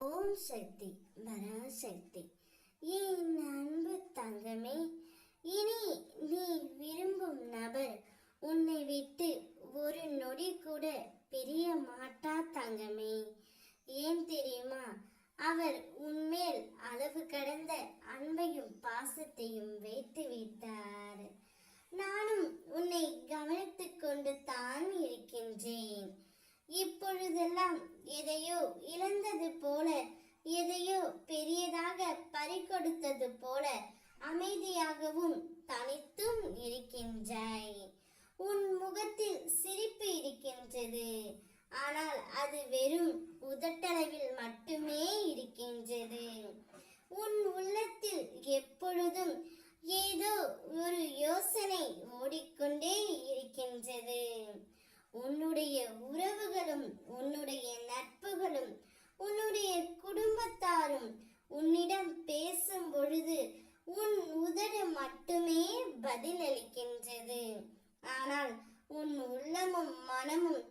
ஓம் சக்தி பராசக்தி. என் அன்பு தங்கமே, இனி நீ விரும்பும் நபர் உன்னை விட்டு ஒரு நொடி கூட பிரிய மாட்டா தங்கமே. ஏன் தெரியுமா? அவர் உன்மேல் அளவு கடந்த அன்பையும் பாசத்தையும் வைத்து விட்டார். நானும் உன்னை கவனித்துக் கொண்டு தான் இருக்கின்றேன். இப்பொழுதெல்லாம் எதையோ இழந்தது போல, எதையோ பெரியதாக பறிகொடுத்தது போல அமைதியாகவும் தனித்தும் இருக்கின்றாய். உன் முகத்தில் சிரிப்பு இருக்கின்றது, ஆனால் அது வெறும் உதட்டளவில் மட்டுமே இருக்கின்றது. உன் உள்ளத்தில் எப்பொழுதும் ஏதோ ஒரு யோசனை ஓடிக்கொண்டே இருக்கின்றது. உன்னுடைய உறவுகளும், உன்னுடைய நட்புகளும், உன்னுடைய குடும்பத்தாரும் உன்னிடம் பேசும் பொழுது உன் உதடு மட்டுமே பதிலளிக்கின்றது. ஆனால் உன் உள்ளமும் மனமும்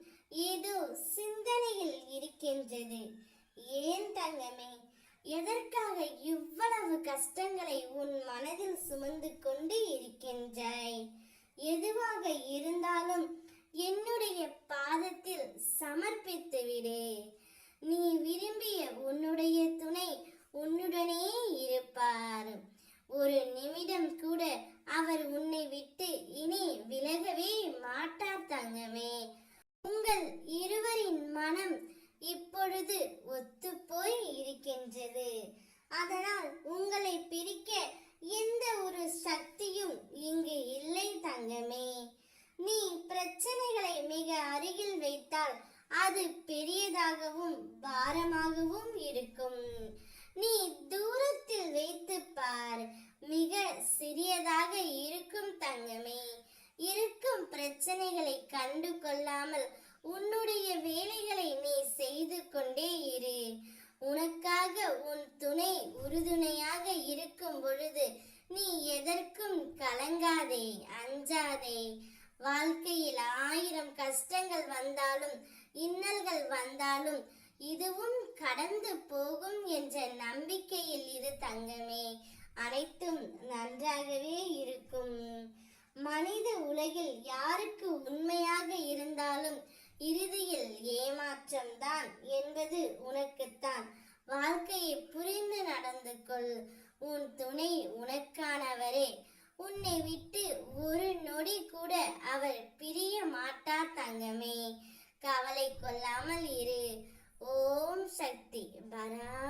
ஏதோ சிந்தனையில் இருக்கின்றது. ஏன் தங்கமே, எதற்காக இவ்வளவு கஷ்டங்களை உன் மனதில் சுமந்து கொண்டு இருக்கின்றாய்? எதுவாக இருந்தாலும் என்னுடைய பாதத்தில் சமர்ப்பித்து விடு. நீ விரும்பிய உன்னுடைய துணை உன்னுடனே இருப்பார். ஒரு நிமிடம் கூட அவர் உன்னை விட்டு இனி விலகவே மாட்டார் தங்கமே. உங்கள் இருவரின் மனம் இப்பொழுது ஒத்துப்போய் இருக்கின்றது. அதனால் உங்களை பிரிக்க எந்த ஒரு சக்தியும் இங்கு இல்லை தங்கமே. நீ பிரச்சனைகளை மிக அருகில் வைத்தால் அது பெரியதாகவும் பாரமாகவும் இருக்கும். நீ தூரத்தில் வைத்து பார், மிக சிறியதாக இருக்கும் தங்கமே. இருக்கும் பிரச்சனைகளை கண்டு கொள்ளாமல் உன்னுடைய வேலைகளை நீ செய்து கொண்டே இரு. உனக்காக உன் துணை உறுதுணையாக இருக்கும் பொழுது நீ எதற்கும் கலங்காதே, அஞ்சாதே. வாழ்க்கையில் 1000 கஷ்டங்கள் வந்தாலும், இன்னல்கள் வந்தாலும் இதுவும் கடந்து போகும் என்ற நம்பிக்கையில் இரு தங்கமே. அனைத்தும் நன்றாகவே இருக்கும். மனித உலகில் யாருக்கு உண்மையாக இருந்தாலும் இறுதியில் ஏமாற்றம்தான் என்பது உனக்குத்தான். வாழ்க்கையை புரிந்து நடந்து கொள். உன் துணை உனக்கானவரே. உன்னை விட்டு ஒரு நொடி கூட அவர் பிரிய மாட்டார் தங்கமே. கவலை கொள்ளாமல் இரு. ஓம் சக்தி பரா